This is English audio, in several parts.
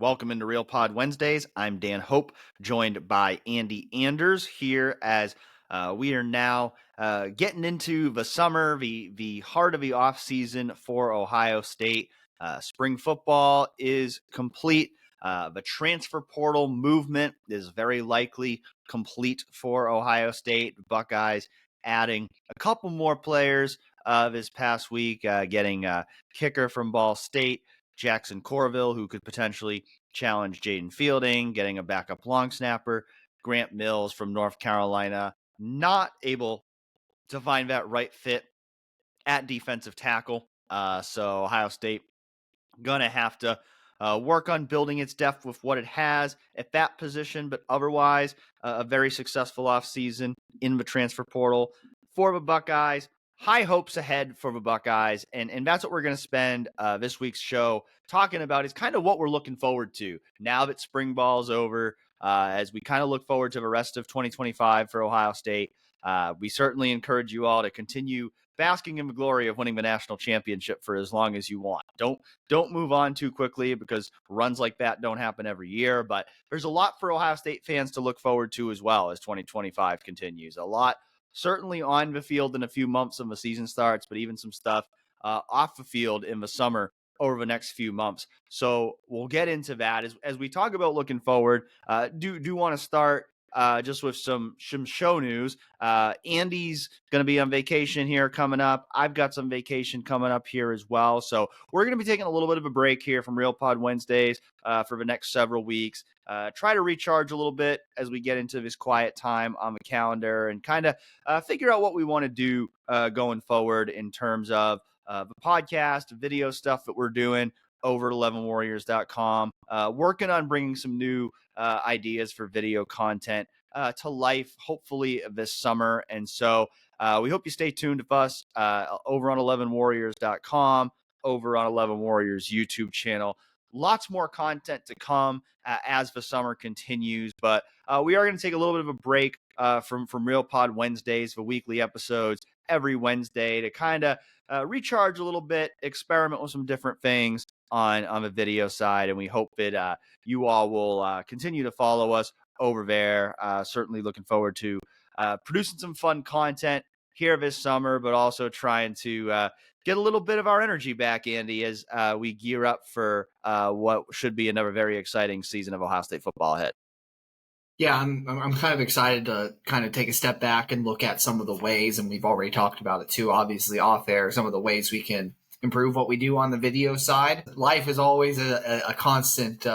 Welcome into Real Pod Wednesdays. I'm Dan Hope, joined by Andy Anders here as we are now getting into the summer, the heart of the off season for Ohio State. Spring football is complete. The transfer portal movement is very likely complete for Ohio State. Buckeyes adding a couple more players this past week, getting a kicker from Ball State, Jackson Corville, who could potentially challenge Jaden Fielding, getting a backup long snapper, Grant Mills from North Carolina, not able to find that right fit at defensive tackle. So Ohio State going to have to work on building its depth with what it has at that position, but otherwise a very successful offseason in the transfer portal for the Buckeyes. High hopes ahead for the Buckeyes, and that's what we're going to spend this week's show talking about. Is kind of what we're looking forward to now that spring ball is over, as we kind of look forward to the rest of 2025 for Ohio State. We certainly encourage you all to continue basking in the glory of winning the national championship for as long as you want. Don't move on too quickly, because runs like that don't happen every year. But there's a lot for Ohio State fans to look forward to as well as 2025 continues. A lot certainly on the field in a few months when the season starts, but even some stuff off the field in the summer over the next few months. So we'll get into that as we talk about looking forward. Do want to start just with some show news. Andy's going to be on vacation here coming up. I've got some vacation coming up here as well. So we're going to be taking a little bit of a break here from Real Pod Wednesdays for the next several weeks. Try to recharge a little bit as we get into this quiet time on the calendar and kind of figure out what we want to do going forward in terms of the podcast, video stuff that we're doing over at 11warriors.com, working on bringing some new ideas for video content to life, hopefully this summer. And so we hope you stay tuned with us over on 11warriors.com, over on 11 Warriors YouTube channel. Lots more content to come as the summer continues, but we are going to take a little bit of a break from Real Pod Wednesdays, the weekly episodes every Wednesday, to kind of recharge a little bit, experiment with some different things on the video side. And we hope that you all will continue to follow us over there. Certainly looking forward to producing some fun content here this summer, but also trying to get a little bit of our energy back, Andy, as we gear up for what should be another very exciting season of Ohio State football ahead. Yeah, I'm kind of excited to kind of take a step back and look at some of the ways, and we've already talked about it too, obviously off air, some of the ways we can improve what we do on the video side. Life is always a constant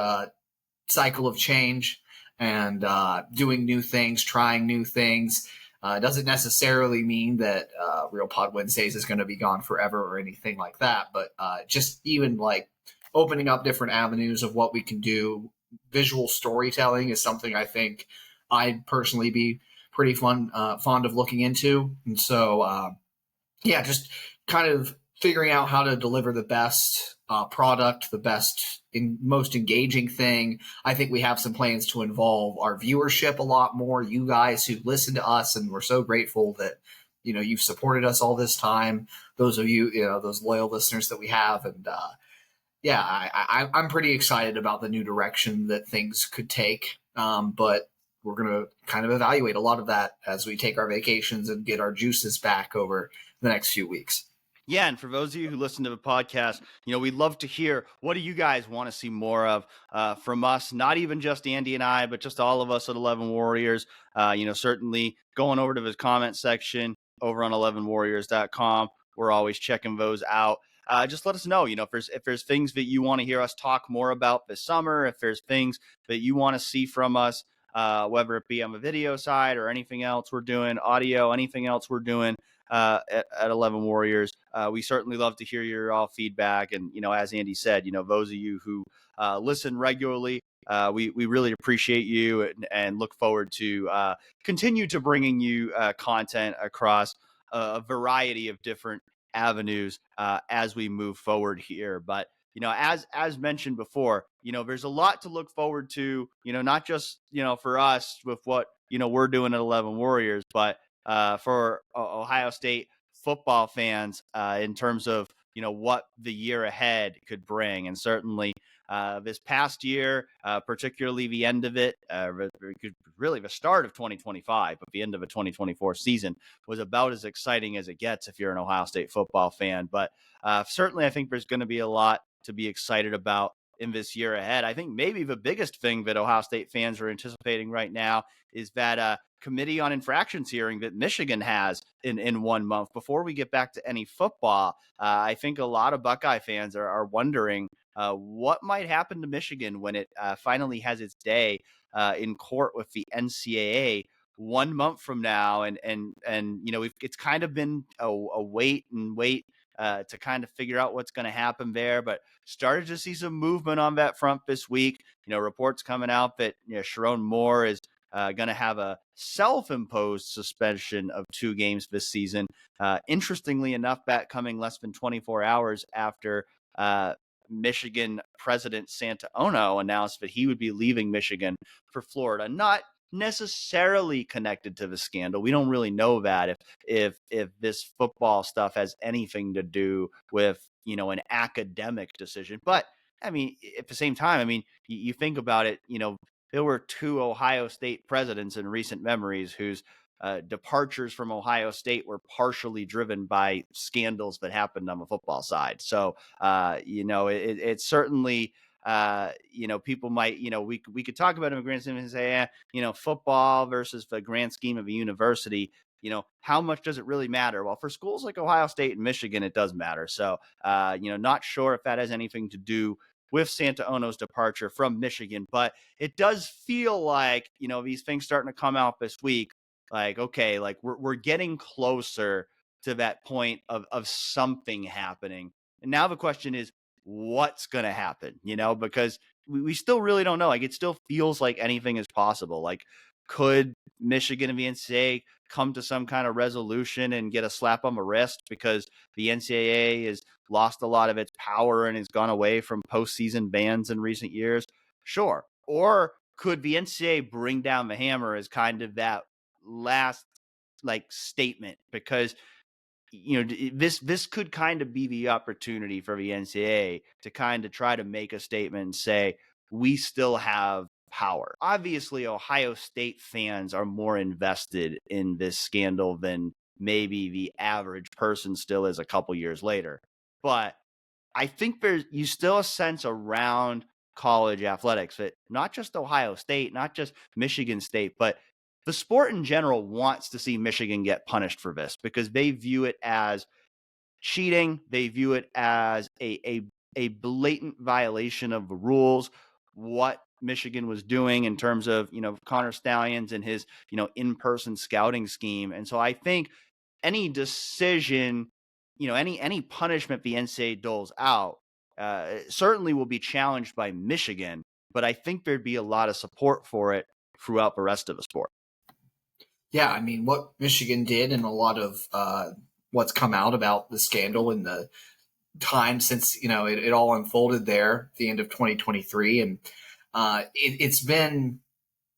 cycle of change and doing new things, trying new things. Doesn't necessarily mean that Real Pod Wednesdays is going to be gone forever or anything like that, but just even like opening up different avenues of what we can do. Visual storytelling is something I think I'd personally be pretty fond of looking into. And so, just kind of figuring out how to deliver the best product, the best, most engaging thing. I think we have some plans to involve our viewership a lot more. You guys who listen to us, and we're so grateful that, you've supported us all this time. Those of you, those loyal listeners that we have. And I'm pretty excited about the new direction that things could take. But we're going to kind of evaluate a lot of that as we take our vacations and get our juices back over the next few weeks. Yeah, and for those of you who listen to the podcast, we'd love to hear, what do you guys want to see more of from us? Not even just Andy and I, but just all of us at 11 Warriors. Certainly going over to the comment section over on 11warriors.com. We're always checking those out. Just let us know, if there's things that you want to hear us talk more about this summer, if there's things that you want to see from us, whether it be on the video side or anything else we're doing, audio, anything else we're doing at 11 Warriors. We certainly love to hear your all feedback. And, as Andy said, those of you who listen regularly, we really appreciate you and look forward to continue to bringing you content across a variety of different avenues as we move forward here. But as mentioned before, there's a lot to look forward to, not just for us with what we're doing at 11 Warriors, but for Ohio State football fans in terms of what the year ahead could bring. And certainly This past year, particularly the end of it, really the start of 2025, but the end of a 2024 season was about as exciting as it gets if you're an Ohio State football fan. But certainly, I think there's going to be a lot to be excited about in this year ahead. I think maybe the biggest thing that Ohio State fans are anticipating right now is that committee on infractions hearing that Michigan has in 1 month before we get back to any football. I think a lot of Buckeye fans are wondering what might happen to Michigan when it finally has its day in court with the NCAA 1 month from now. And it's kind of been a wait to kind of figure out what's going to happen there, but started to see some movement on that front this week. Reports coming out that Sharon Moore is going to have a self-imposed suspension of 2 games this season. Interestingly enough, that coming less than 24 hours after Michigan President Santaono announced that he would be leaving Michigan for Florida. Not necessarily connected to the scandal. We don't really know that if this football stuff has anything to do with an academic decision. But I mean, at the same time, I mean, you think about it. There were 2 Ohio State presidents in recent memories whose departures from Ohio State were partially driven by scandals that happened on the football side. So, it's certainly, people might, we could talk about it in the grand scheme and say, football versus the grand scheme of a university. How much does it really matter? Well, for schools like Ohio State and Michigan, it does matter. So, not sure if that has anything to do with Santaono's departure from Michigan, but it does feel like, these things starting to come out this week, like, okay, like we're getting closer to that point of something happening. And now the question is, what's going to happen, because we still really don't know. Like, it still feels like anything is possible. Like, could Michigan and the NCAA come to some kind of resolution and get a slap on the wrist because the NCAA has lost a lot of its power and has gone away from postseason bans in recent years? Sure. Or could the NCAA bring down the hammer as kind of that last statement? Because this could kind of be the opportunity for the NCAA to kind of try to make a statement and say, we still have power. Obviously, Ohio State fans are more invested in this scandal than maybe the average person still is a couple years later. But I think you still a sense around college athletics that not just Ohio State, not just Michigan State, but the sport in general wants to see Michigan get punished for this because they view it as cheating. They view it as a blatant violation of the rules. What Michigan was doing in terms of, Connor Stalions and his, in-person scouting scheme. And so I think any decision, any punishment the NCAA doles out certainly will be challenged by Michigan, but I think there'd be a lot of support for it throughout the rest of the sport. Yeah, I mean, what Michigan did and a lot of what's come out about the scandal in the time since, it all unfolded there at the end of 2023. And it's been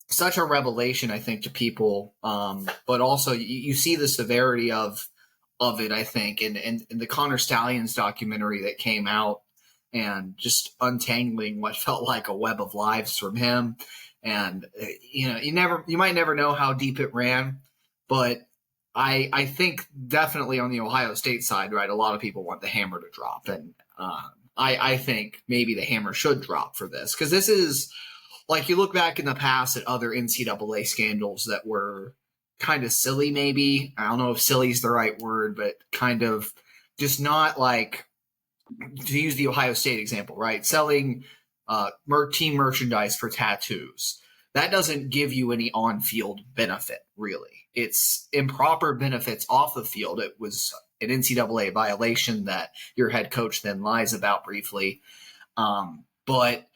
such a revelation, I think, to people. But also you see the severity of it, I think, and the Connor Stalions documentary that came out and just untangling what felt like a web of lives from him. And, you might never know how deep it ran, but I think definitely on the Ohio State side, right, a lot of people want the hammer to drop. And I think maybe the hammer should drop for this because this is like you look back in the past at other NCAA scandals that were kind of silly, maybe. I don't know if silly is the right word, but kind of just not like, to use the Ohio State example, right, selling team merchandise for tattoos. That doesn't give you any on-field benefit, really. It's improper benefits off the field. It was an NCAA violation that your head coach then lies about briefly. But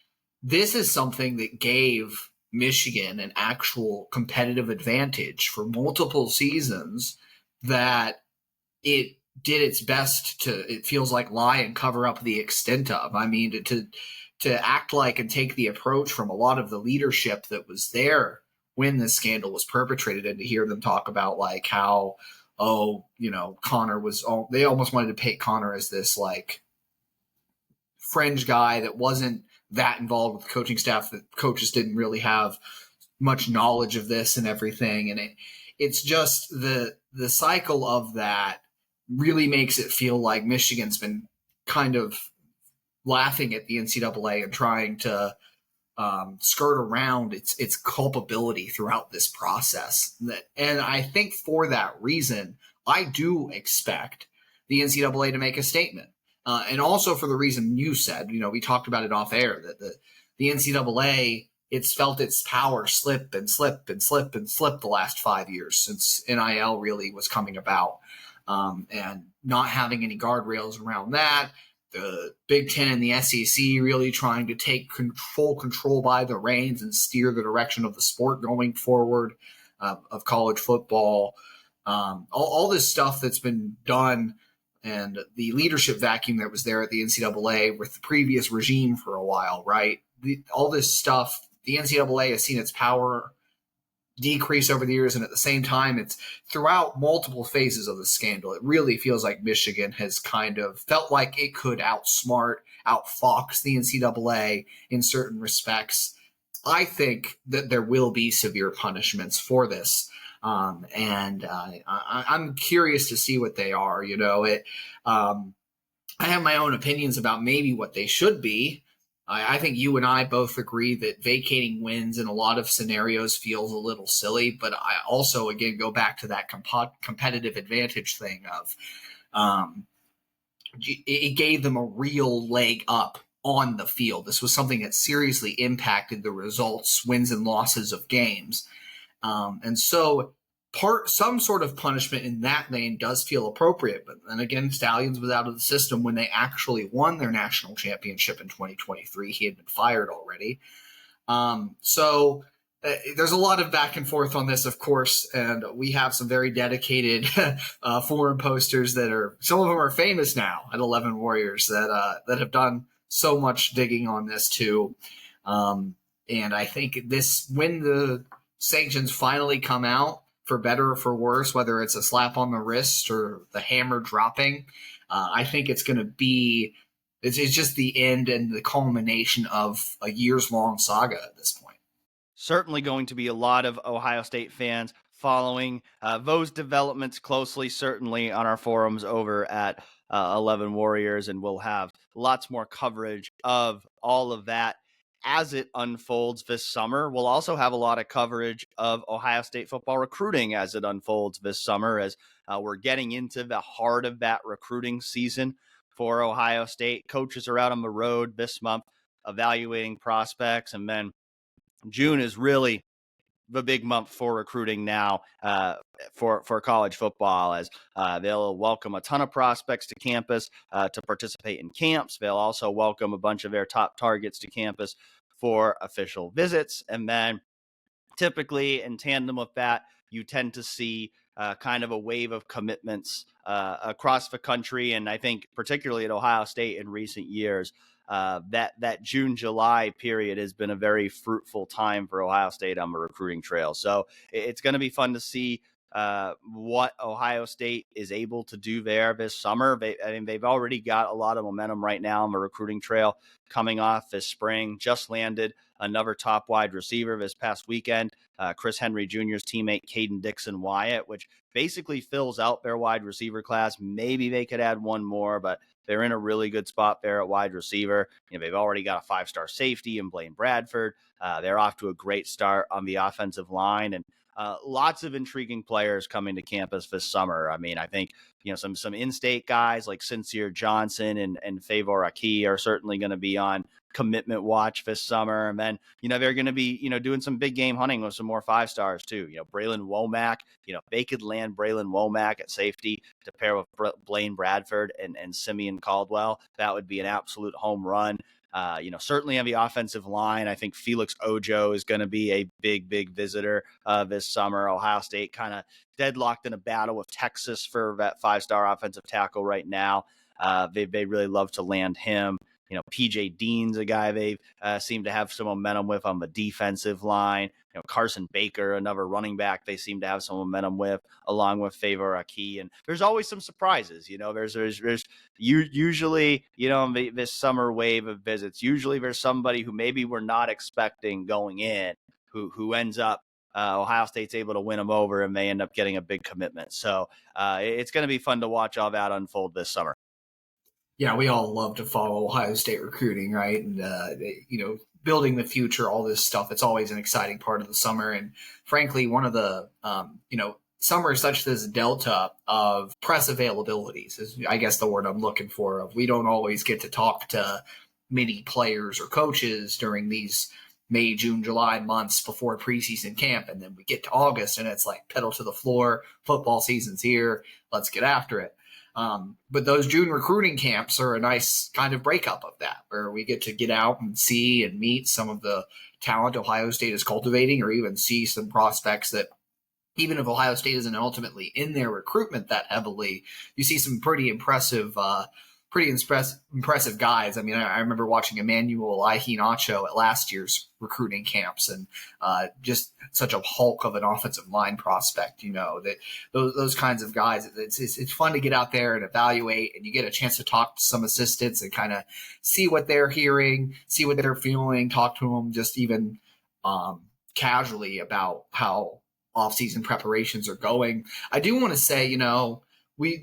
this is something that gave Michigan an actual competitive advantage for multiple seasons that it did its best to, it feels like, lie and cover up the extent of. I mean, to act like and take the approach from a lot of the leadership that was there when this scandal was perpetrated, and to hear them talk about like how, Connor was, they almost wanted to paint Connor as this like fringe guy that wasn't that involved with the coaching staff, that coaches didn't really have much knowledge of this and everything. And it's just the cycle of that really makes it feel like Michigan's been kind of laughing at the NCAA and trying to skirt around its culpability throughout this process. And I think for that reason, I do expect the NCAA to make a statement. And also for the reason you said, we talked about it off air, that the NCAA, it's felt its power slip and slip and slip and slip the last 5 years since NIL really was coming about, and not having any guardrails around that. The Big Ten and the SEC really trying to take full control by the reins and steer the direction of the sport going forward, of college football. All this stuff that's been done, and the leadership vacuum that was there at the NCAA with the previous regime for a while, right? All this stuff, the NCAA has seen its power decrease over the years, and at the same time, it's throughout multiple phases of the scandal. It really feels like Michigan has kind of felt like it could outfox the NCAA in certain respects. I think that there will be severe punishments for this. And I'm curious to see what they are. I have my own opinions about maybe what they should be. I think you and I both agree that vacating wins in a lot of scenarios feels a little silly, but I also, again, go back to that competitive advantage thing of it gave them a real leg up on the field. This was something that seriously impacted the results, wins and losses of games. And so some sort of punishment in that vein does feel appropriate. But then again, Stalions was out of the system when they actually won their national championship in 2023. He had been fired already. So there's a lot of back and forth on this, of course, and we have some very dedicated forum posters some of them are famous now at 11 Warriors that have done so much digging on this too. And I think when the sanctions finally come out, for better or for worse, whether it's a slap on the wrist or the hammer dropping, I think it's going to be it's just the end and the culmination of a years-long saga at this point. Certainly going to be a lot of Ohio State fans following those developments closely, certainly on our forums over at 11 Warriors, and we'll have lots more coverage of all of that as it unfolds this summer. We'll also have a lot of coverage of Ohio State football recruiting as it unfolds this summer, as we're getting into the heart of that recruiting season for Ohio State. Coaches are out on the road this month evaluating prospects, and then June is really the big month for recruiting now for college football, as they'll welcome a ton of prospects to campus to participate in camps. They'll also welcome a bunch of their top targets to campus for official visits. And then typically in tandem with that, you tend to see kind of a wave of commitments across the country. And I think particularly at Ohio State in recent years, that June-July period has been a very fruitful time for Ohio State on the recruiting trail. So it's going to be fun to see what Ohio State is able to do there this summer. They've already got a lot of momentum right now on the recruiting trail coming off this spring. Just landed another top wide receiver this past weekend, Chris Henry Jr.'s teammate, Caden Dixon-Wyatt, which basically fills out their wide receiver class. Maybe they could add one more, but they're in a really good spot there at wide receiver. They've already got a 5-star safety in Blaine Bradford. They're off to a great start on the offensive line, and lots of intriguing players coming to campus this summer. I mean, I think, some in-state guys like Sincere Johnson and Favor Aki are certainly going to be on commitment watch this summer. And then, they're going to be, doing some big game hunting with some more 5-stars too. Braylon Womack, they could land Braylon Womack at safety to pair with Blaine Bradford and Simeon Caldwell. That would be an absolute home run. Certainly on the offensive line, I think Felix Ojo is going to be a big visitor this summer. Ohio State kind of deadlocked in a battle with Texas for that 5-star offensive tackle right now. They really love to land him. PJ Dean's a guy they seem to have some momentum with on the defensive line. Carson Baker, another running back they seem to have some momentum with, along with Favor Aki. And there's always some surprises. There's usually, this summer wave of visits, usually there's somebody who maybe we're not expecting going in who ends up Ohio State's able to win them over, and they end up getting a big commitment. So it's going to be fun to watch all that unfold this summer. Yeah, we all love to follow Ohio State recruiting, right? And, building the future, all this stuff. It's always an exciting part of the summer. And frankly, one of the, summer is such this delta of press availabilities is, I guess, the word I'm looking for. We don't always get to talk to many players or coaches during these May, June, July months before preseason camp. And then we get to August and it's like pedal to the floor. Football season's here. Let's get after it. But those June recruiting camps are a nice kind of breakup of that, where we get to get out and see and meet some of the talent Ohio State is cultivating, or even see some prospects that, even if Ohio State isn't ultimately in their recruitment that heavily, you see some pretty impressive guys. I mean, I remember watching Emmanuel Ihinacho at last year's recruiting camps, and just such a hulk of an offensive line prospect. That those kinds of guys. It's fun to get out there and evaluate, and you get a chance to talk to some assistants and kind of see what they're hearing, see what they're feeling, talk to them just even casually about how off-season preparations are going. I do want to say, the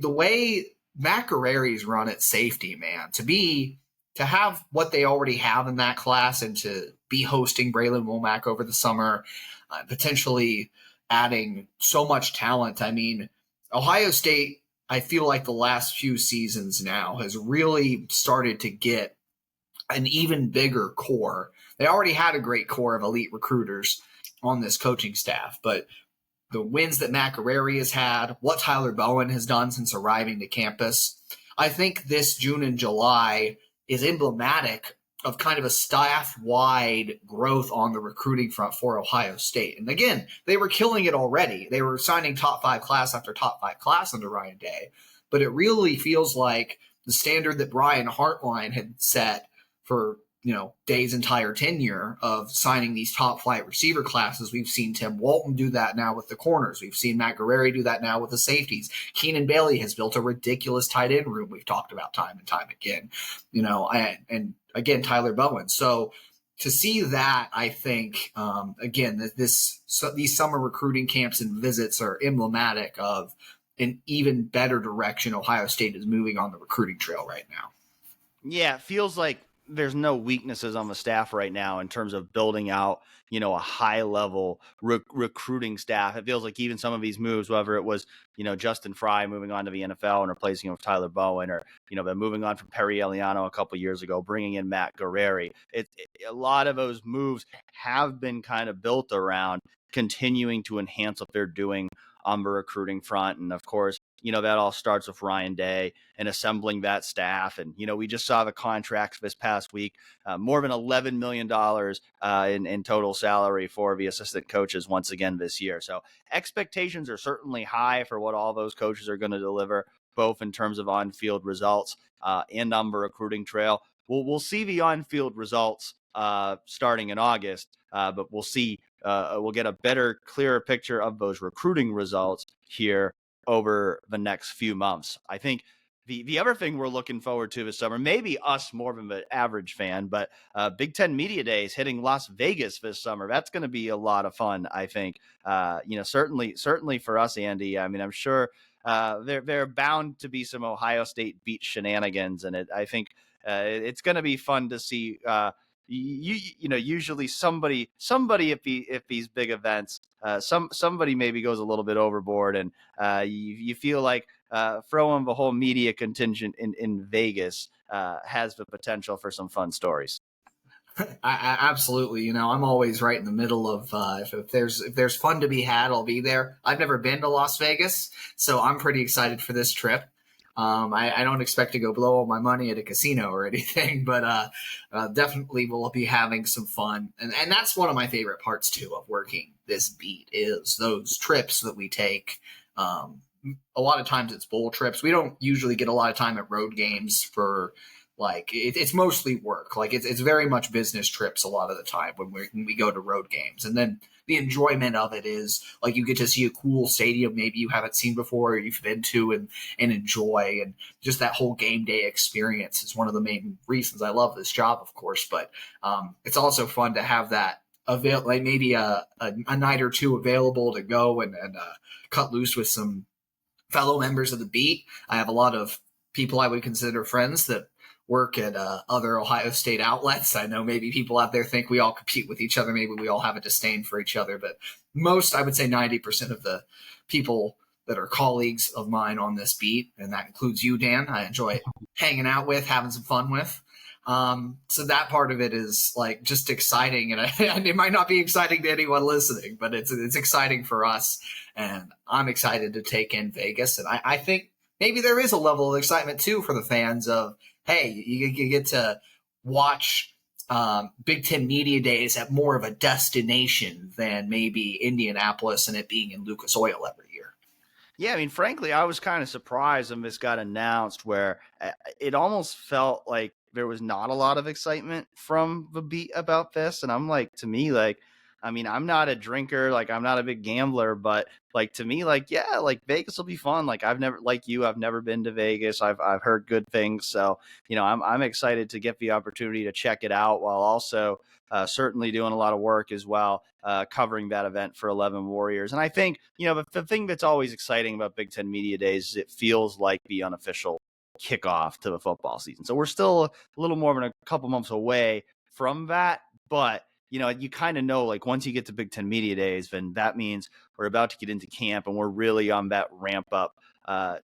way Matt Guerreri's run at safety, man, to have what they already have in that class, and to be hosting Braylon Womack over the summer, potentially adding so much talent. I mean, Ohio State, I feel like the last few seasons now has really started to get an even bigger core. They already had a great core of elite recruiters on this coaching staff, but the wins that Matt Guerreri has had, what Tyler Bowen has done since arriving to campus, I think this June and July is emblematic of kind of a staff-wide growth on the recruiting front for Ohio State. And again, they were killing it already. They were signing top 5 class after top 5 class under Ryan Day. But it really feels like the standard that Brian Hartline had set for Day's entire tenure of signing these top flight receiver classes. We've seen Tim Walton do that now with the corners. We've seen Matt Guerreri do that now with the safeties. Keenan Bailey has built a ridiculous tight end room we've talked about time and time again, and again, Tyler Bowen. So to see that, I think, again, that these summer recruiting camps and visits are emblematic of an even better direction Ohio State is moving on the recruiting trail right now. Yeah, it feels like there's no weaknesses on the staff right now in terms of building out, a high level recruiting staff. It feels like even some of these moves, whether it was, Justin Fry moving on to the NFL and replacing him with Tyler Bowen, or, they're moving on from Perry Eliano a couple years ago, bringing in Matt Guerreri. A lot of those moves have been kind of built around continuing to enhance what they're doing on the recruiting front. And of course, that all starts with Ryan Day and assembling that staff. And, we just saw the contracts this past week, more than $11 million in total salary for the assistant coaches once again this year. So expectations are certainly high for what all those coaches are going to deliver, both in terms of on-field results and on the recruiting trail. We'll see the on-field results starting in August, but we'll get a better, clearer picture of those recruiting results here over the next few months. I think the other thing we're looking forward to this summer, maybe us more than the average fan, but Big Ten Media Days hitting Las Vegas this summer. That's going to be a lot of fun, I think. Certainly for us, Andy. I mean, I'm sure there are bound to be some Ohio State beat shenanigans, and I think it's going to be fun to see. Usually somebody at these big events, somebody maybe goes a little bit overboard, and you feel like throwing the whole media contingent in Vegas has the potential for some fun stories. I absolutely. I'm always right in the middle of if there's fun to be had, I'll be there. I've never been to Las Vegas, so I'm pretty excited for this trip. I don't expect to go blow all my money at a casino or anything, but definitely we'll be having some fun. And that's one of my favorite parts, too, of working this beat is those trips that we take. A lot of times it's bowl trips. We don't usually get a lot of time at road games for Like it's mostly work. Like it's very much business trips a lot of the time when we go to road games. And then the enjoyment of it is like you get to see a cool stadium maybe you haven't seen before or you've been to and enjoy, and just that whole game day experience is one of the main reasons I love this job, of course. But it's also fun to have that like maybe a night or two available to go and cut loose with some fellow members of the beat. I have a lot of people I would consider friends that work at other Ohio State outlets. I know maybe people out there think we all compete with each other. Maybe we all have a disdain for each other, but most, I would say 90% of the people that are colleagues of mine on this beat, and that includes you, Dan, I enjoy hanging out with, having some fun with. So that part of it is like just exciting, and it might not be exciting to anyone listening, but it's exciting for us, and I'm excited to take in Vegas. And I think maybe there is a level of excitement too for the fans of, hey, you get to watch Big Ten Media Days at more of a destination than maybe Indianapolis and it being in Lucas Oil every year. Yeah, I mean, frankly, I was kind of surprised when this got announced, where it almost felt like there was not a lot of excitement from the beat about this. And I'm like, to me, like, I mean, I'm not a drinker, like I'm not a big gambler, but like to me, like, yeah, like Vegas will be fun. Like I've never been to Vegas. I've heard good things. So, I'm excited to get the opportunity to check it out, while also certainly doing a lot of work as well, covering that event for 11 Warriors. And I think, the thing that's always exciting about Big Ten Media Days is it feels like the unofficial kickoff to the football season. So we're still a little more than a couple months away from that, but you kind of know, like once you get to Big Ten Media Days, then that means we're about to get into camp and we're really on that ramp up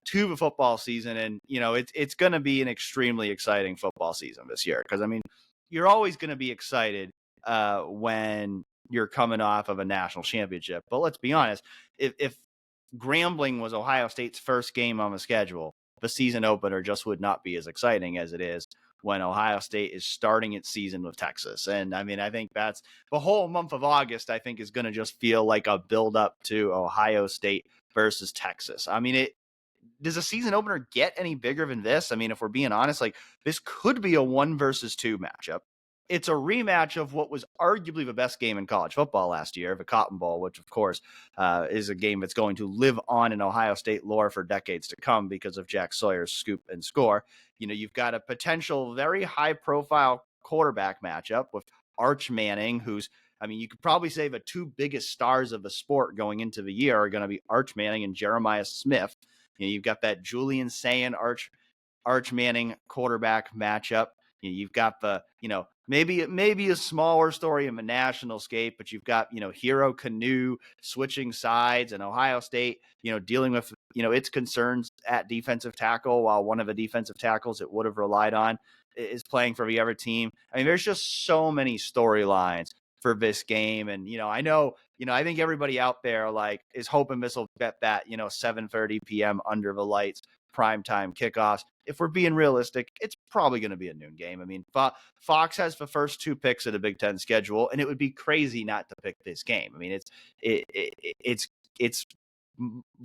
to the football season. And, it's going to be an extremely exciting football season this year. Because, I mean, you're always going to be excited when you're coming off of a national championship. But let's be honest, if Grambling was Ohio State's first game on the schedule, the season opener just would not be as exciting as it is when Ohio State is starting its season with Texas. And I mean, I think that's the whole month of August, I think, is going to just feel like a build up to Ohio State versus Texas. I mean, does a season opener get any bigger than this? I mean, if we're being honest, like this could be a 1-versus-2 matchup. It's a rematch of what was arguably the best game in college football last year, the Cotton Bowl, which, of course, is a game that's going to live on in Ohio State lore for decades to come because of Jack Sawyer's scoop and score. You've got a potential very high-profile quarterback matchup with Arch Manning, you could probably say the two biggest stars of the sport going into the year are going to be Arch Manning and Jeremiah Smith. You've got that Julian Sayin Arch Manning quarterback matchup. You've got the, maybe a smaller story in the national scape, but you've got, Hero Canoe switching sides, and Ohio State, dealing with, its concerns at defensive tackle, while one of the defensive tackles it would have relied on is playing for the other team. I mean, there's just so many storylines for this game. And, I think everybody out there is hoping this will get that, 7:30 p.m. under the lights primetime kickoffs. If we're being realistic, it's probably going to be a noon game. I mean, Fox has the first 2 picks of the Big Ten schedule, and it would be crazy not to pick this game. I mean, it's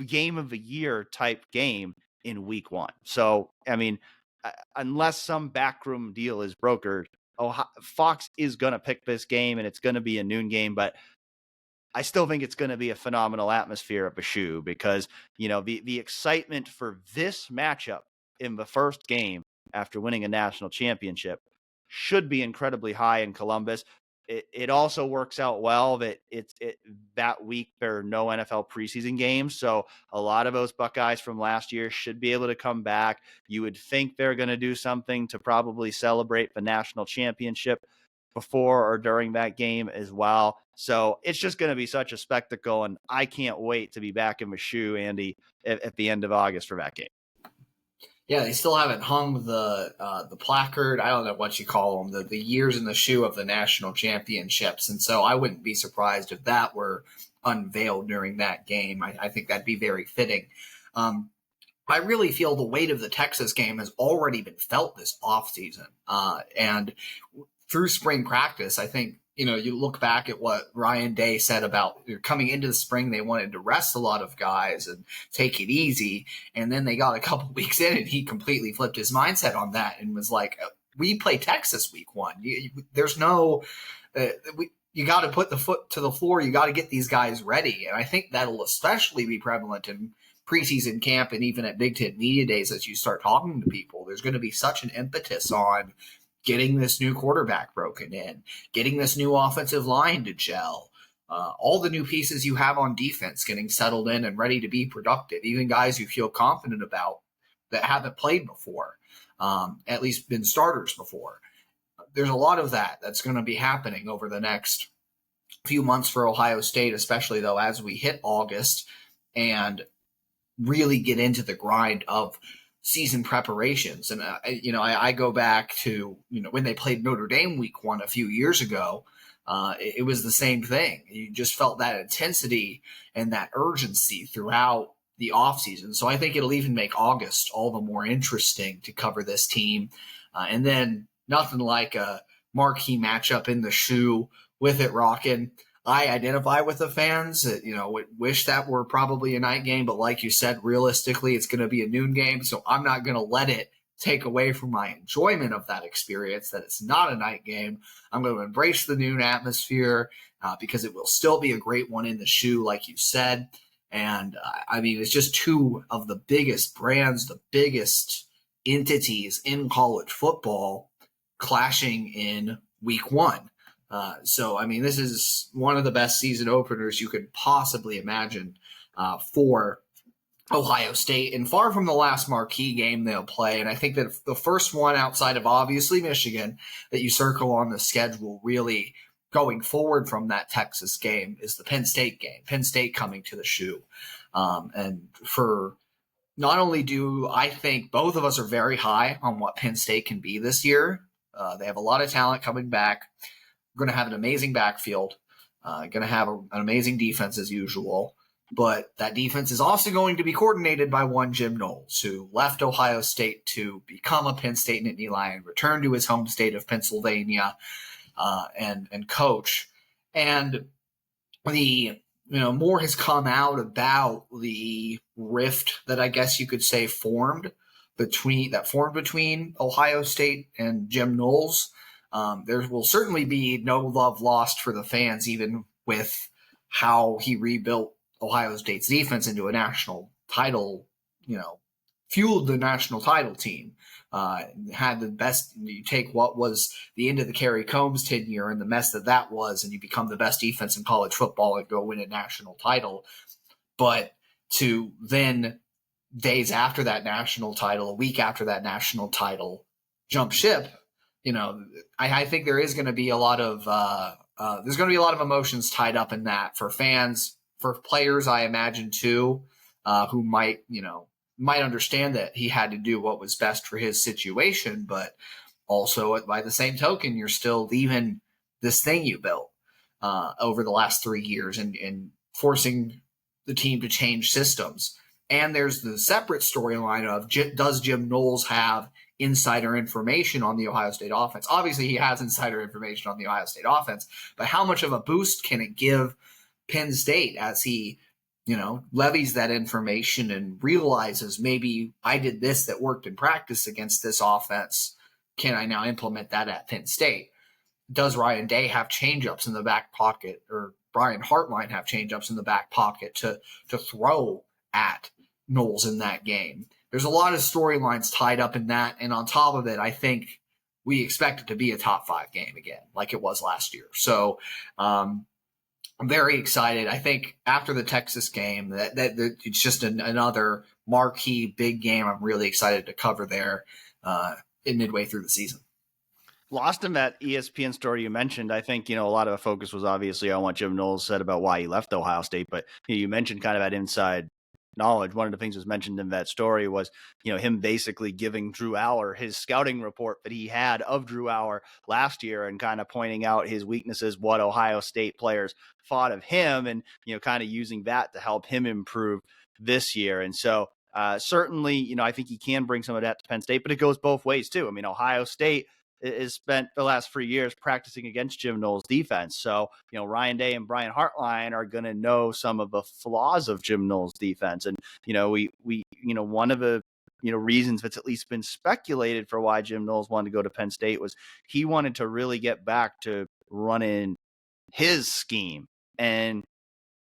game of the year type game in week 1. So, I mean, unless some backroom deal is brokered, Fox is going to pick this game, and it's going to be a noon game. But I still think it's going to be a phenomenal atmosphere at the Shoe, because, the excitement for this matchup in the first game after winning a national championship should be incredibly high in Columbus. It also works out well that that week there are no NFL preseason games. So a lot of those Buckeyes from last year should be able to come back. You would think they're going to do something to probably celebrate the national championship before or during that game as well. So it's just going to be such a spectacle, and I can't wait to be back in the Shoe, Andy, at the end of August for that game. Yeah, they still haven't hung the placard. I don't know what you call them, the years in the Shoe of the national championships. And so I wouldn't be surprised if that were unveiled during that game. I think that'd be very fitting. I really feel the weight of the Texas game has already been felt this offseason. And through spring practice, I think, you look back at what Ryan Day said about coming into the spring, they wanted to rest a lot of guys and take it easy. And then they got a couple weeks in and he completely flipped his mindset on that and was like, we play Texas week 1. There's no you got to put the foot to the floor. You got to get these guys ready. And I think that'll especially be prevalent in preseason camp and even at Big Ten Media Days as you start talking to people. There's going to be such an impetus on getting this new quarterback broken in, getting this new offensive line to gel, all the new pieces you have on defense getting settled in and ready to be productive, even guys you feel confident about that haven't played before, at least been starters before. There's a lot of that's going to be happening over the next few months for Ohio State, especially though as we hit August and really get into the grind of season preparations. And I go back to when they played Notre Dame week 1 a few years ago. It was the same thing. You just felt that intensity and that urgency throughout the offseason. So I think it'll even make August all the more interesting to cover this team. And then nothing like a marquee matchup in the shoe with it rocking. I identify with the fans that, wish that were probably a night game. But like you said, realistically, it's going to be a noon game. So I'm not going to let it take away from my enjoyment of that experience, that it's not a night game. I'm going to embrace the noon atmosphere because it will still be a great one in the shoe, like you said. And it's just two of the biggest brands, the biggest entities in college football clashing in week 1. So this is one of the best season openers you could possibly imagine for Ohio State, and far from the last marquee game they'll play. And I think that the first one outside of obviously Michigan that you circle on the schedule really going forward from that Texas game is the Penn State game. Penn State coming to the shoe. And for not only do I think both of us are very high on what Penn State can be this year. They have a lot of talent coming back. We're going to have an amazing backfield. Going to have an amazing defense as usual. But that defense is also going to be coordinated by one Jim Knowles, who left Ohio State to become a Penn State Nittany Lion, return to his home state of Pennsylvania, and coach. And the more has come out about the rift that I guess you could say formed between Ohio State and Jim Knowles. There will certainly be no love lost for the fans, even with how he rebuilt Ohio State's defense into a national title, fueled the national title team, had the best. You take what was the end of the Kerry Combs tenure and the mess that was, and you become the best defense in college football and go win a national title. But to then days after that national title, a week after that national title, jump ship, I think there is going to be a lot of there's going to be a lot of emotions tied up in that for fans, for players, I imagine too, who might understand that he had to do what was best for his situation, but also by the same token, you're still leaving this thing you built over the last 3 years and forcing the team to change systems. And there's the separate storyline of does Jim Knowles have insider information on the Ohio State offense? Obviously, he has insider information on the Ohio State offense, but how much of a boost can it give Penn State as he, levies that information and realizes maybe I did this that worked in practice against this offense. Can I now implement that at Penn State? Does Ryan Day have changeups in the back pocket, or Brian Hartline have changeups in the back pocket to throw at Knowles in that game? There's a lot of storylines tied up in that. And on top of it, I think we expect it to be a top 5 game again, like it was last year. So I'm very excited. I think after the Texas game, that it's just another marquee big game I'm really excited to cover there in midway through the season. Lost in that ESPN story you mentioned, I think, a lot of the focus was obviously on what Jim Knowles said about why he left Ohio State. But you mentioned kind of that inside knowledge. One of the things that was mentioned in that story was, him basically giving Drew Aller his scouting report that he had of Drew Aller last year and kind of pointing out his weaknesses, what Ohio State players thought of him, and, kind of using that to help him improve this year. And so certainly, I think he can bring some of that to Penn State, but it goes both ways too. Ohio State is spent the last 3 years practicing against Jim Knowles' defense. So, Ryan Day and Brian Hartline are going to know some of the flaws of Jim Knowles' defense. And, we one of the reasons that's at least been speculated for why Jim Knowles wanted to go to Penn State was he wanted to really get back to running his scheme. And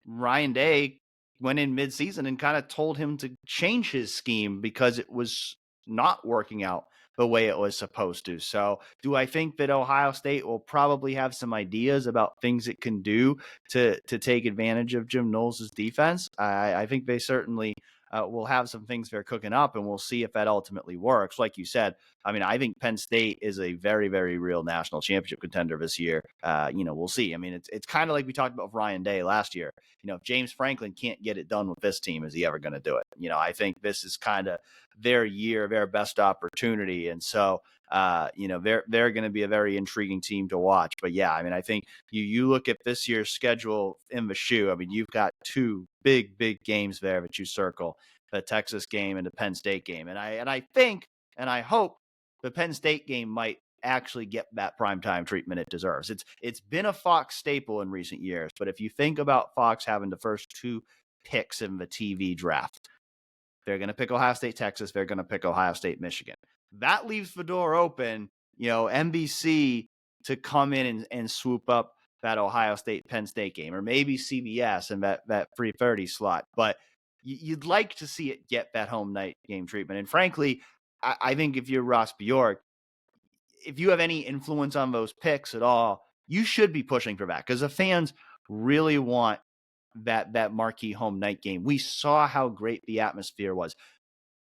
Ryan Day went in midseason and kind of told him to change his scheme because it was not working out the way it was supposed to. So do I think that Ohio State will probably have some ideas about things it can do to take advantage of Jim Knowles' defense? I think they certainly will have some things they're cooking up, and we'll see if that ultimately works. Like you said, I mean, I think Penn State is a very, very real national championship contender this year. We'll see. I mean, it's kind of like we talked about with Ryan Day last year. If James Franklin can't get it done with this team, is he ever going to do it? I think this is kind of their year, their best opportunity. And so, they're going to be a very intriguing team to watch. But yeah, I mean, I think you look at this year's schedule in the shoe. I mean, you've got two big games there that you circle, the Texas game and the Penn State game. And I think, and I hope the Penn State game might actually get that primetime treatment it deserves. It's been a Fox staple in recent years, but if you think about Fox having the first two picks in the TV draft, they're going to pick Ohio State, Texas. They're going to pick Ohio State, Michigan. That leaves the door open, NBC to come in and swoop up that Ohio State, Penn State game, or maybe CBS and that 3:30 slot. But you'd like to see it get that home night game treatment. And frankly, I think if you're Ross Bjork, if you have any influence on those picks at all, you should be pushing for that because the fans really want that marquee home night game. We saw how great the atmosphere was.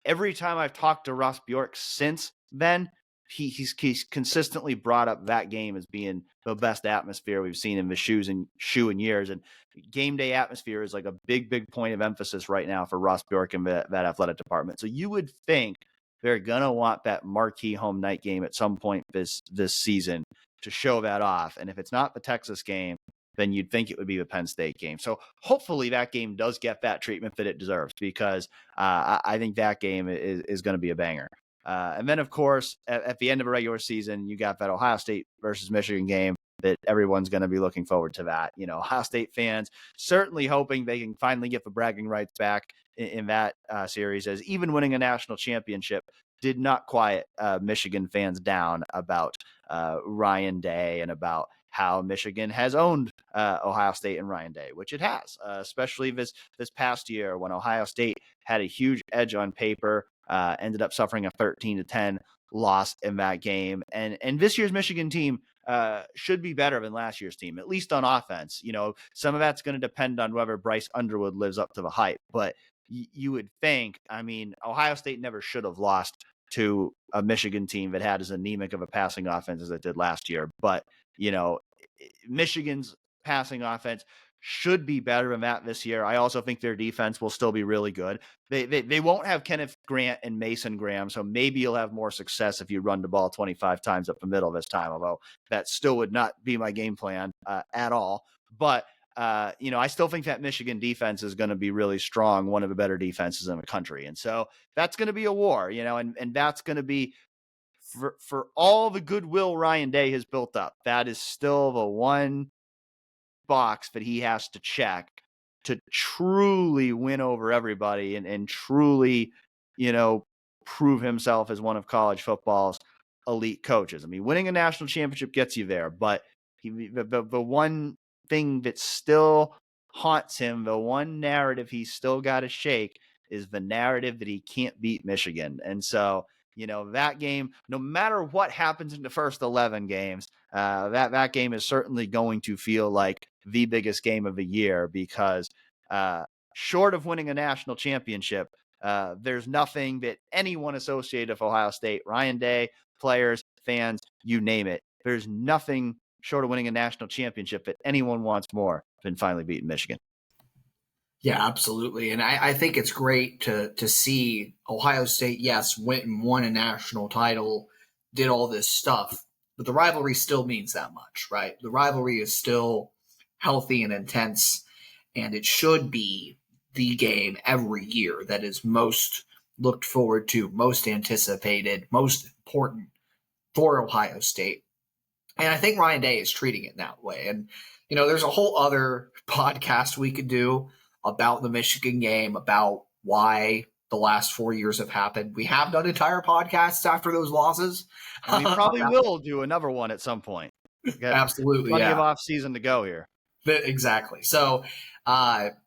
Every time I've talked to Ross Bjork since then, he's consistently brought up that game as being the best atmosphere we've seen in the shoe in years. And game day atmosphere is like a big point of emphasis right now for Ross Bjork and that athletic department. So you would think they're going to want that marquee home night game at some point this season to show that off. And if it's not the Texas game, then you'd think it would be the Penn State game. So hopefully that game does get that treatment that it deserves because I think that game is going to be a banger. And then, of course, at the end of a regular season, you got that Ohio State versus Michigan game that everyone's going to be looking forward to that. Ohio State fans certainly hoping they can finally get the bragging rights back in that series, as even winning a national championship did not quiet Michigan fans down about Ryan Day and about how Michigan has owned Ohio State and Ryan Day, which it has, especially this past year when Ohio State had a huge edge on paper, ended up suffering a 13-10 loss in that game. And this year's Michigan team should be better than last year's team, at least on offense. Some of that's going to depend on whether Bryce Underwood lives up to the hype, but you would think, I mean, Ohio State never should have lost to a Michigan team that had as anemic of a passing offense as it did last year. But, Michigan's passing offense should be better than that this year. I also think their defense will still be really good. They won't have Kenneth Grant and Mason Graham, so maybe you'll have more success if you run the ball 25 times up the middle this time, although that still would not be my game plan at all. But, I still think that Michigan defense is going to be really strong, one of the better defenses in the country. And so that's going to be a war, and that's going to be for all the goodwill Ryan Day has built up. That is still the one box that he has to check to truly win over everybody and truly, prove himself as one of college football's elite coaches. I mean, winning a national championship gets you there, but the one thing that still haunts him, the one narrative he's still got to shake is the narrative that he can't beat Michigan. And so, that game, no matter what happens in the first 11 games, that game is certainly going to feel like the biggest game of the year because short of winning a national championship, there's nothing that anyone associated with Ohio State, Ryan Day, players, fans, you name it. There's nothing short of winning a national championship that anyone wants more than finally beating Michigan. Yeah, absolutely. And I think it's great to see Ohio State, yes, went and won a national title, did all this stuff, but the rivalry still means that much, right? The rivalry is still healthy and intense, and it should be the game every year that is most looked forward to, most anticipated, most important for Ohio State. And I think Ryan Day is treating it that way. And, there's a whole other podcast we could do about the Michigan game, about why the last 4 years have happened. We have done entire podcasts after those losses. And we probably will do another one at some point. Absolutely, plenty yeah. of off season to go here. Exactly. So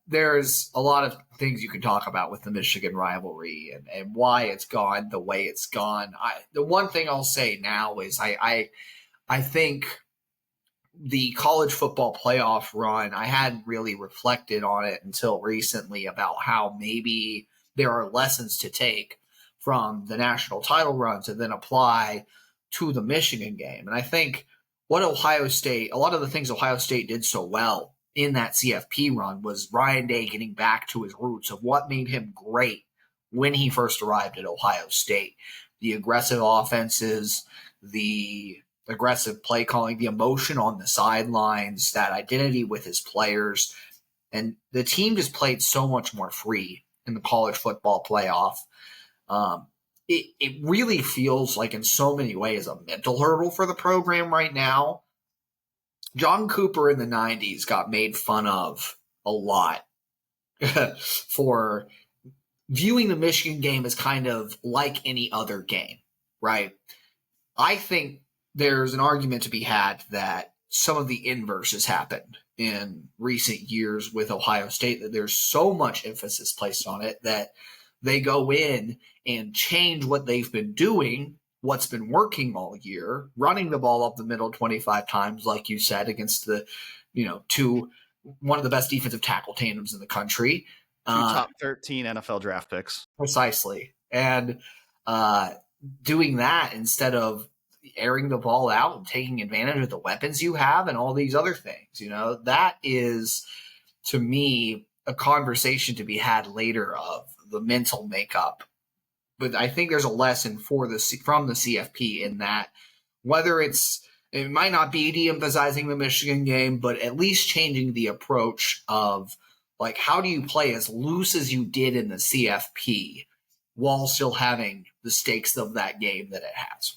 there's a lot of things you can talk about with the Michigan rivalry and why it's gone the way it's gone. The one thing I'll say now is I think the college football playoff run, I hadn't really reflected on it until recently about how maybe there are lessons to take from the national title run to then apply to the Michigan game. And I think a lot of the things Ohio State did so well in that CFP run was Ryan Day getting back to his roots of what made him great when he first arrived at Ohio State. The aggressive offenses, the aggressive play calling, the emotion on the sidelines, that identity with his players. And the team just played so much more free in the college football playoff. It really feels like in so many ways a mental hurdle for the program right now. John Cooper in the 90s got made fun of a lot for viewing the Michigan game as kind of like any other game, right? I think there's an argument to be had that some of the inverse has happened in recent years with Ohio State, that there's so much emphasis placed on it that they go in and change what they've been doing, what's been working all year, running the ball up the middle 25 times, like you said, against the, one of the best defensive tackle tandems in the country. Two top 13 NFL draft picks. Precisely. And doing that instead of airing the ball out and taking advantage of the weapons you have and all these other things, that is, to me, a conversation to be had later of the mental makeup. But I think there's a lesson from the CFP in that, whether it might not be de-emphasizing the Michigan game, but at least changing the approach of, like, how do you play as loose as you did in the CFP while still having the stakes of that game that it has?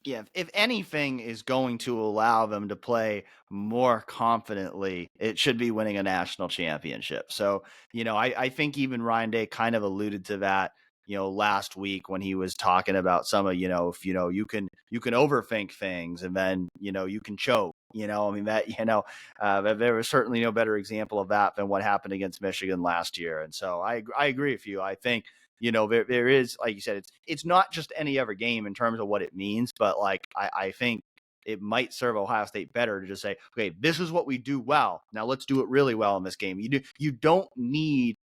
Yeah, if anything is going to allow them to play more confidently, it should be winning a national championship. So, I think even Ryan Day kind of alluded to that, last week when he was talking about some of, if, you can overthink things and then, you can choke, there was certainly no better example of that than what happened against Michigan last year. And so I agree with you. I think, there is, like you said, it's not just any other game in terms of what it means, but like, I think it might serve Ohio State better to just say, okay, this is what we do well. Now let's do it really well in this game. You don't need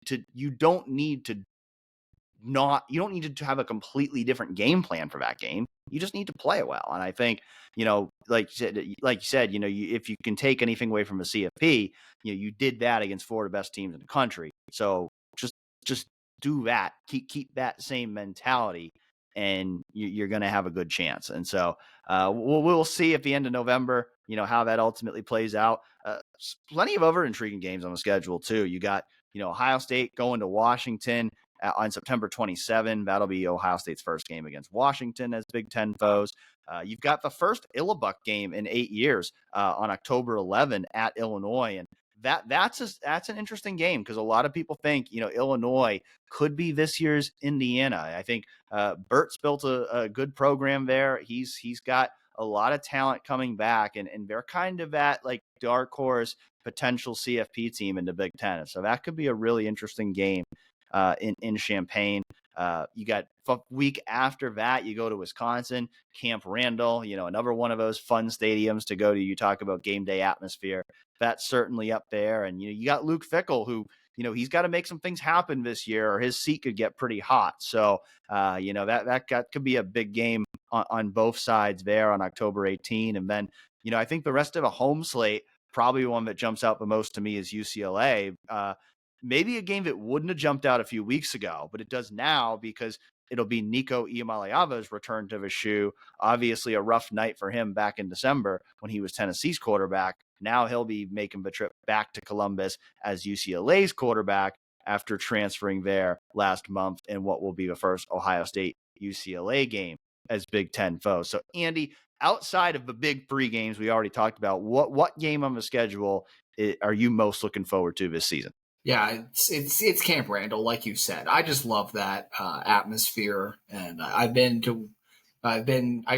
to have a completely different game plan for that game. You just need to play it well. And I think, like you said, if you can take anything away from a CFP, you did that against four of the best teams in the country. So just do that, keep that same mentality, and you're going to have a good chance. And so we'll see at the end of November, how that ultimately plays out. Plenty of other intriguing games on the schedule too. You got, Ohio State going to Washington on September 27. That'll be Ohio State's first game against Washington as Big Ten foes. You've got the first Illibuck game in 8 years on October 11 at Illinois. And that's an interesting game because a lot of people think, Illinois could be this year's Indiana. I think Bert's built a good program there. He's got a lot of talent coming back, and they're kind of that like dark horse potential CFP team in the Big Ten. So that could be a really interesting game in Champaign. You got week after that, you go to Wisconsin, Camp Randall, another one of those fun stadiums to go to. You talk about game day atmosphere. That's certainly up there. And, you got Luke Fickell, who, he's got to make some things happen this year or his seat could get pretty hot. So, that could be a big game on both sides there on October 18. And then, I think the rest of the home slate, probably one that jumps out the most to me is UCLA. Maybe a game that wouldn't have jumped out a few weeks ago, but it does now because it'll be Nico Iamaleava's return to the shoe. Obviously a rough night for him back in December when he was Tennessee's quarterback. Now he'll be making the trip back to Columbus as UCLA's quarterback after transferring there last month in what will be the first Ohio State UCLA game as Big Ten foes. So Andy, outside of the big three games we already talked about, what game on the schedule are you most looking forward to this season? Yeah, it's Camp Randall, like you said. I just love that atmosphere, and I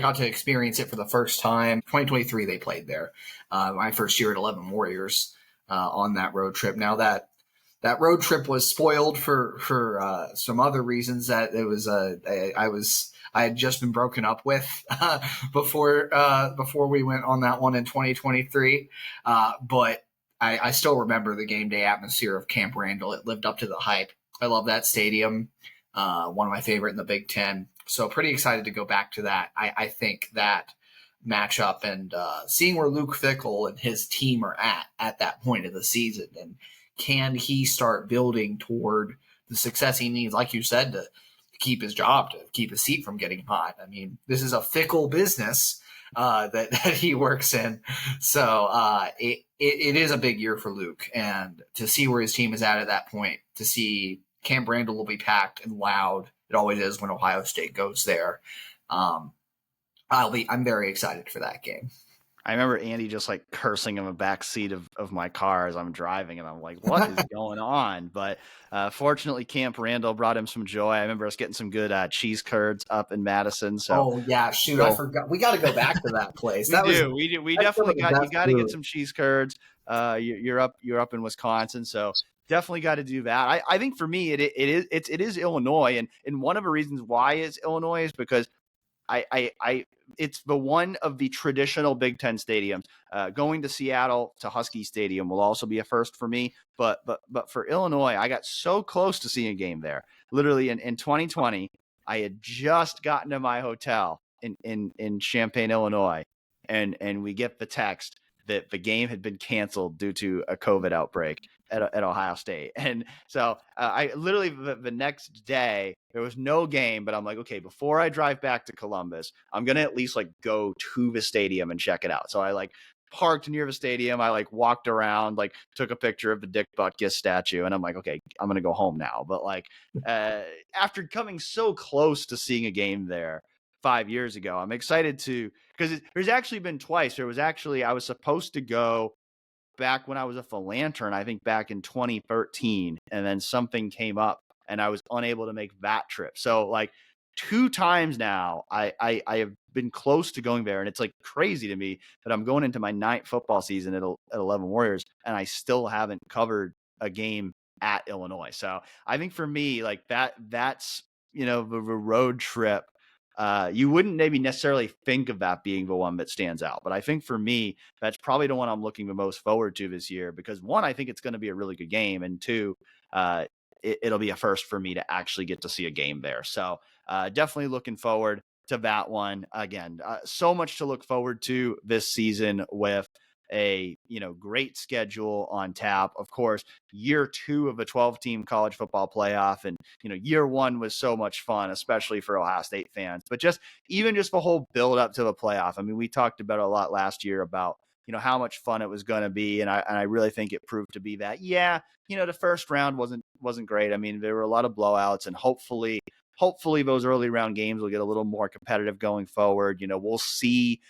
got to experience it for the first time. 2023, they played there. My first year at 11 Warriors on that road trip. Now that road trip was spoiled for some other reasons. That it was I had just been broken up with before we went on that one in 2023, but I still remember the game day atmosphere of Camp Randall. It lived up to the hype. I love that stadium. One of my favorite in the Big Ten. So pretty excited to go back to that. I think that matchup and seeing where Luke Fickell and his team are at that point of the season, and can he start building toward the success he needs, like you said, to keep his job, to keep his seat from getting hot. I mean, this is a fickle business that he works in. So it is a big year for Luke. And to see where his team is at that point, to see Camp Randall will be packed and loud. It always is when Ohio State goes there. I'm very excited for that game. I remember Andy just like cursing in the back seat of my car as I'm driving, and I'm like, what is going on? But fortunately, Camp Randall brought him some joy. I remember us getting some good cheese curds up in Madison. So, yeah, shoot, I forgot. We got to go back to that place. We definitely got, you got to get some cheese curds. You're up in Wisconsin, so definitely got to do that. I think for me, it is Illinois, and one of the reasons why it's Illinois is because it's the one of the traditional Big Ten stadiums. Going to Seattle to Husky Stadium will also be a first for me. But for Illinois, I got so close to seeing a game there. Literally in 2020, I had just gotten to my hotel in Champaign, Illinois, and we get the text that the game had been canceled due to a COVID outbreak at Ohio State. And so I literally the next day, there was no game, but I'm like, okay, before I drive back to Columbus, I'm going to at least like go to the stadium and check it out. So I like parked near the stadium. I like walked around, like took a picture of the Dick Butkus statue, and I'm like, okay, I'm going to go home now. But like after coming so close to seeing a game there 5 years ago, I'm excited because there's actually been twice. I was supposed to go back when I was a Philanteron, I think back in 2013, and then something came up and I was unable to make that trip. So like 2 times now, I have been close to going there, and it's like crazy to me that I'm going into my 9th football season at 11 Warriors, and I still haven't covered a game at Illinois. So I think for me, like that's the road trip. You wouldn't maybe necessarily think of that being the one that stands out. But I think for me, that's probably the one I'm looking the most forward to this year, because 1, I think it's going to be a really good game, and 2, it'll be a first for me to actually get to see a game there. So definitely looking forward to that one. Again, so much to look forward to this season with a great schedule on tap. Of course, year 2 of a 12-team college football playoff, and year 1 was so much fun, especially for Ohio State fans. But just the whole build up to the playoff. I mean, we talked about a lot last year about how much fun it was going to be, and I really think it proved to be that. Yeah, the first round wasn't great. I mean, there were a lot of blowouts, and hopefully those early round games will get a little more competitive going forward. We'll see.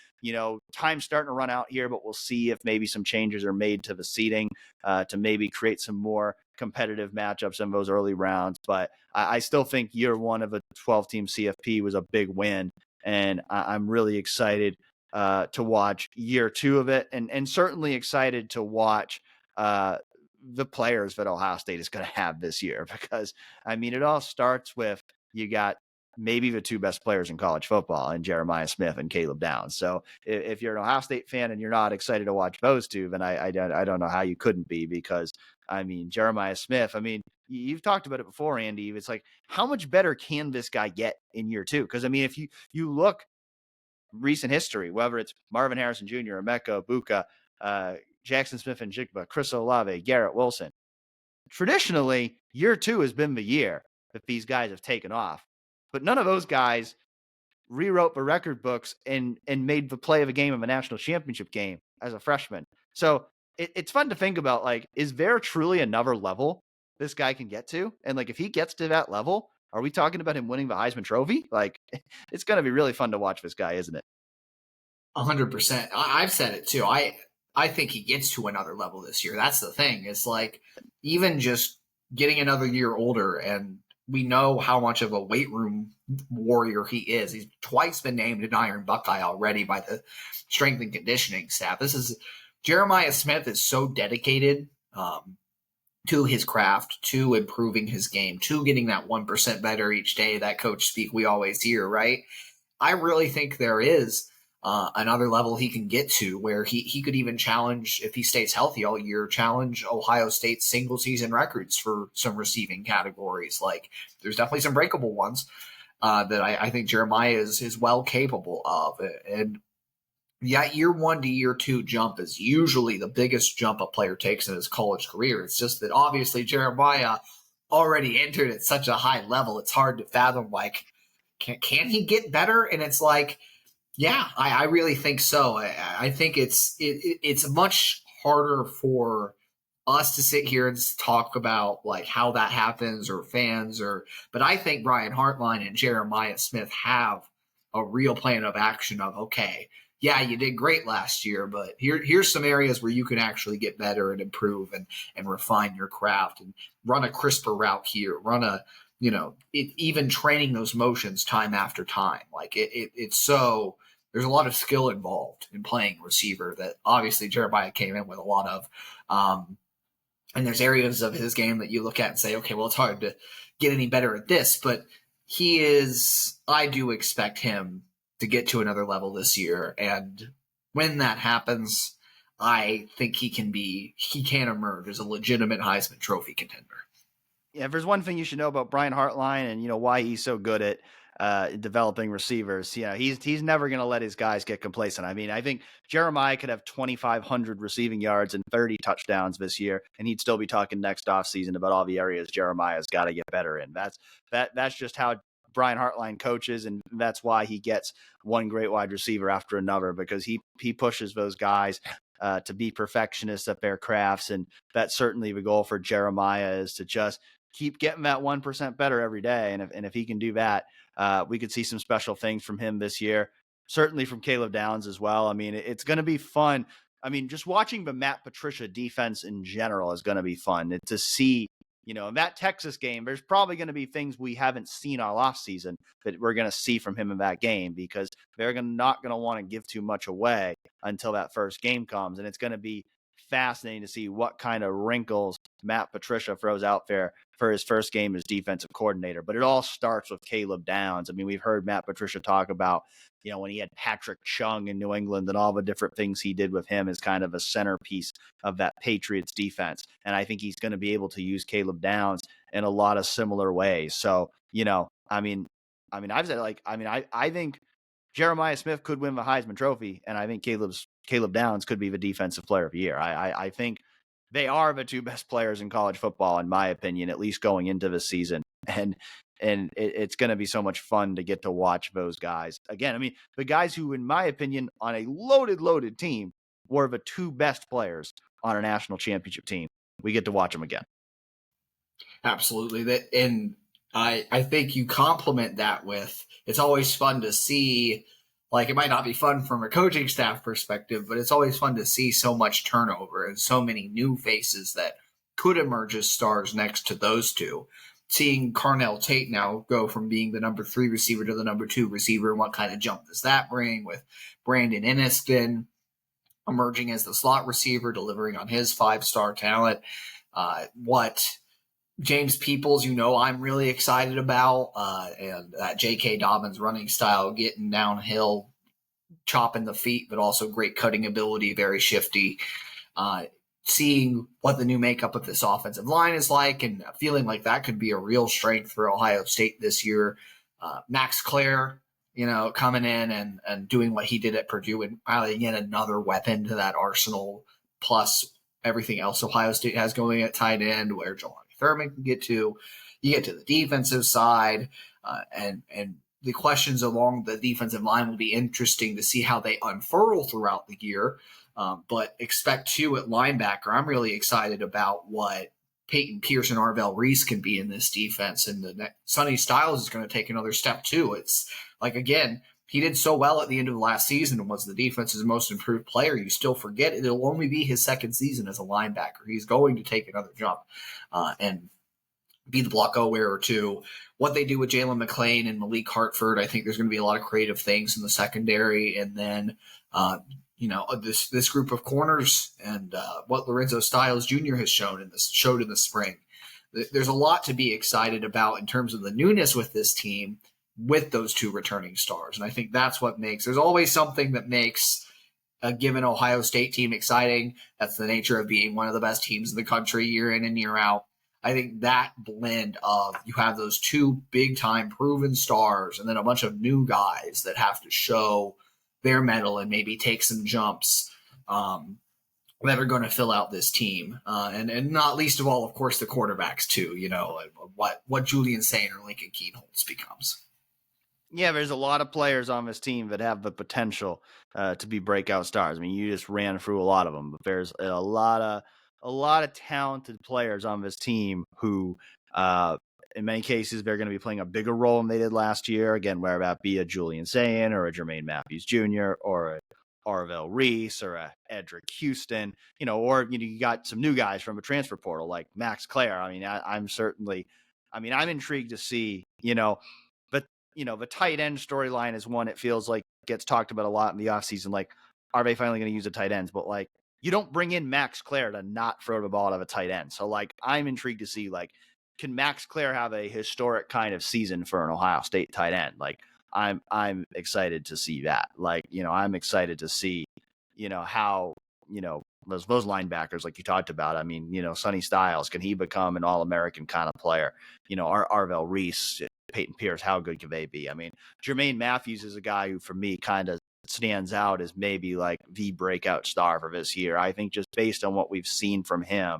Time's starting to run out here, but we'll see if maybe some changes are made to the seating to maybe create some more competitive matchups in those early rounds. But I still think year 1 of a 12-team CFP was a big win, and I'm really excited to watch year 2 of it, and certainly excited to watch the players that Ohio State is going to have this year, because I mean, it all starts with you got maybe the 2 best players in college football, and Jeremiah Smith and Caleb Downs. So if you're an Ohio State fan and you're not excited to watch those 2, then I don't know how you couldn't be, because I mean, Jeremiah Smith, I mean, you've talked about it before, Andy. It's like, how much better can this guy get in year 2? Because I mean, if you look recent history, whether it's Marvin Harrison Jr., Emeka Buka, Jackson Smith and Jigba, Chris Olave, Garrett Wilson, traditionally year 2 has been the year that these guys have taken off. But none of those guys rewrote the record books and made the play of a game of a national championship game as a freshman. So it's fun to think about, like, is there truly another level this guy can get to? And like, if he gets to that level, are we talking about him winning the Heisman Trophy? Like, it's going to be really fun to watch this guy, isn't it? 100%. I've said it too. I I think he gets to another level this year. That's the thing. It's like even just getting another year older, and we know how much of a weight room warrior he is. He's twice been named an Iron Buckeye already by the strength and conditioning staff. Jeremiah Smith is so dedicated to his craft, to improving his game, to getting that 1% better each day, that coach speak we always hear, right? I really think there is another level he can get to where he could even challenge, if he stays healthy all year, challenge Ohio State's single season records for some receiving categories. Like there's definitely some breakable ones that I think Jeremiah is well capable of. And yeah, year 1 to year 2 jump is usually the biggest jump a player takes in his college career. It's just that obviously Jeremiah already entered at such a high level. It's hard to fathom, like, can he get better? And it's like, yeah, I really think so. I think it's much harder for us to sit here and talk about like how that happens or fans but I think Brian Hartline and Jeremiah Smith have a real plan of action of, okay, yeah, you did great last year, but here's some areas where you can actually get better and improve and refine your craft and run a crisper route here, even training those motions time after time. Like it's so there's a lot of skill involved in playing receiver that obviously Jeremiah came in with a lot of. And there's areas of his game that you look at and say, okay, well, it's hard to get any better at this, but I do expect him to get to another level this year. And when that happens, I think he can emerge as a legitimate Heisman Trophy contender. Yeah, if there's one thing you should know about Brian Hartline and why he's so good at developing receivers, he's never going to let his guys get complacent. I mean, I think Jeremiah could have 2,500 receiving yards and 30 touchdowns this year, and he'd still be talking next offseason about all the areas Jeremiah's got to get better in. That's just how Brian Hartline coaches, and that's why he gets one great wide receiver after another, because he pushes those guys to be perfectionists at their crafts. And that's certainly the goal for Jeremiah, is to just keep getting that 1% better every day. And if he can do that, we could see some special things from him this year, certainly from Caleb Downs as well. I mean, it's going to be fun. I mean, just watching the Matt Patricia defense in general is going to be fun to see. In that Texas game, there's probably going to be things we haven't seen all offseason that we're going to see from him in that game, because they're not going to want to give too much away until that first game comes. And it's going to be fascinating to see what kind of wrinkles Matt Patricia throws out there for his first game as defensive coordinator. But it all starts with Caleb Downs. I mean, we've heard Matt Patricia talk about, when he had Patrick Chung in New England and all the different things he did with him as kind of a centerpiece of that Patriots defense. And I think he's going to be able to use Caleb Downs in a lot of similar ways. So, I think Jeremiah Smith could win the Heisman Trophy, and I think Caleb Downs could be the Defensive Player of the Year. I think they are the two best players in college football, in my opinion, at least going into the season. And it's going to be so much fun to get to watch those guys again. I mean, the guys who, in my opinion, on a loaded team, were the two best players on a national championship team. We get to watch them again. Absolutely. And I think you complement that with, it's always fun to see, like, it might not be fun from a coaching staff perspective, but it's always fun to see so much turnover and so many new faces that could emerge as stars next to those two. Seeing Carnell Tate now go from being the number 3 receiver to the number 2 receiver, and what kind of jump does that bring, with Brandon Enniston emerging as the slot receiver, delivering on his 5-star talent. What James Peoples, I'm really excited about, and that J.K. Dobbins running style, getting downhill, chopping the feet, but also great cutting ability, very shifty. Seeing what the new makeup of this offensive line is like, and feeling like that could be a real strength for Ohio State this year. Max Clare, coming in and doing what he did at Purdue and adding yet another weapon to that arsenal, plus everything else Ohio State has going at tight end, where Jelani Thurman can get to. You get to the defensive side, and the questions along the defensive line will be interesting to see how they unfurl throughout the year. But expect too at linebacker. I'm really excited about what Peyton Pierce and Arvell Reese can be in this defense. And Sonny Styles is going to take another step too. It's like, again, he did so well at the end of the last season and was the defense's most improved player. You still forget it'll only be his second season as a linebacker. He's going to take another jump and be the block wearer too. What they do with Jalen McClain and Malik Hartford, I think there's going to be a lot of creative things in the secondary. And then, this group of corners and what Lorenzo Styles Jr. has showed in the spring. There's a lot to be excited about in terms of the newness with this team with those two returning stars. And I think that's what there's always something that makes a given Ohio State team exciting. That's the nature of being one of the best teams in the country year in and year out. I think that blend of you have those two big-time proven stars and then a bunch of new guys that have to show their mettle and maybe take some jumps that are going to fill out this team. And not least of all, of course, the quarterbacks too, what Julian Sain or Lincoln Keenholz becomes. Yeah, there's a lot of players on this team that have the potential to be breakout stars. I mean, you just ran through a lot of them, but there's a lot of talented players on this team who, in many cases, they're going to be playing a bigger role than they did last year. Again, whether that be a Julian Sain or a Jermaine Matthews Jr. or a Arvell Reese or a Edric Houston, or you got some new guys from a transfer portal like Max Clare. I mean, I'm intrigued to see, but the tight end storyline is one it feels like gets talked about a lot in the offseason. Like, are they finally going to use the tight ends? But like, you don't bring in Max Clare to not throw the ball out of a tight end. So like, I'm intrigued to see, like, can Max Clare have a historic kind of season for an Ohio State tight end? Like, I'm excited to see that. Like, I'm excited to see, how, those linebackers, like you talked about. I mean, Sonny Styles, can he become an All-American kind of player? Arvell Reese, Peyton Pierce, how good can they be? I mean, Jermaine Matthews is a guy who, for me, kind of stands out as maybe like the breakout star for this year. I think just based on what we've seen from him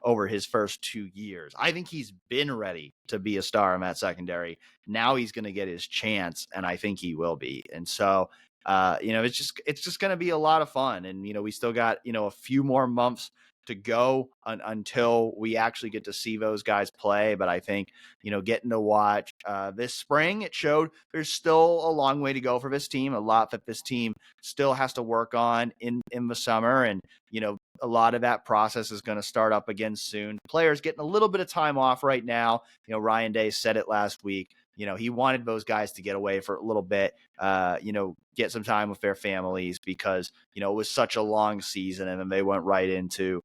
over his first 2 years, I think he's been ready to be a star in that secondary. Now he's going to get his chance, and I think he will be. And so, it's just going to be a lot of fun. And, we still got, a few more months to go until we actually get to see those guys play. But I think, getting to watch this spring, it showed there's still a long way to go for this team, a lot that this team still has to work on in the summer. And, a lot of that process is going to start up again soon. Players getting a little bit of time off right now. Ryan Day said it last week. He wanted those guys to get away for a little bit, get some time with their families because, it was such a long season and then they went right into,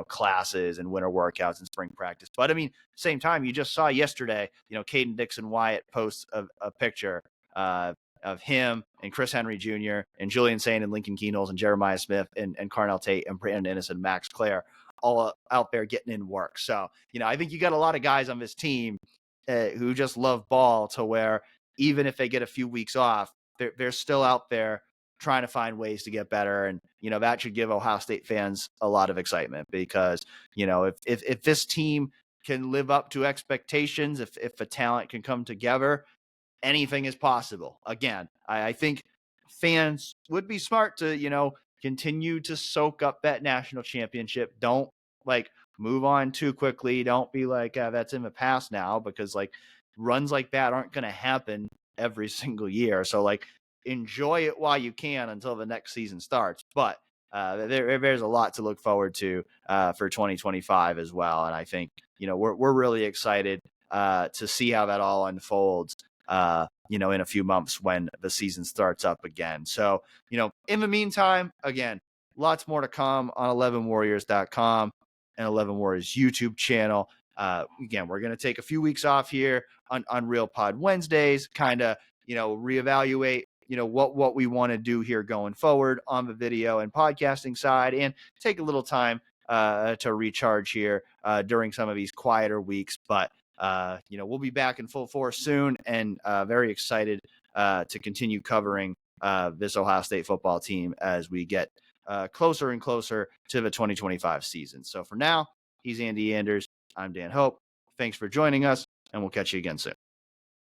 classes and winter workouts and spring practice. But I mean, same time, you just saw yesterday, Caden Dixon Wyatt post a picture of him and Chris Henry Jr. and Julian Sain and Lincoln Keenholz and Jeremiah Smith and Carnell Tate and Brandon Ennis and Max Clare all out there getting in work. So, I think you got a lot of guys on this team who just love ball to where even if they get a few weeks off, they're still out there trying to find ways to get better. And, that should give Ohio State fans a lot of excitement because, if this team can live up to expectations, if the talent can come together, anything is possible. Again, I think fans would be smart to, continue to soak up that national championship. Don't move on too quickly. Don't be like, that's in the past now, because runs like that aren't going to happen every single year. So enjoy it while you can until the next season starts. But there's a lot to look forward to for 2025 as well. And I think, we're really excited to see how that all unfolds, in a few months when the season starts up again. So, in the meantime, again, lots more to come on 11warriors.com and 11 Warriors YouTube channel. Again, we're going to take a few weeks off here on Real Pod Wednesdays, kind of, reevaluate, what we want to do here going forward on the video and podcasting side, and take a little time to recharge here during some of these quieter weeks. But, we'll be back in full force soon, and very excited to continue covering this Ohio State football team as we get closer and closer to the 2025 season. So for now, he's Andy Anders. I'm Dan Hope. Thanks for joining us, and we'll catch you again soon.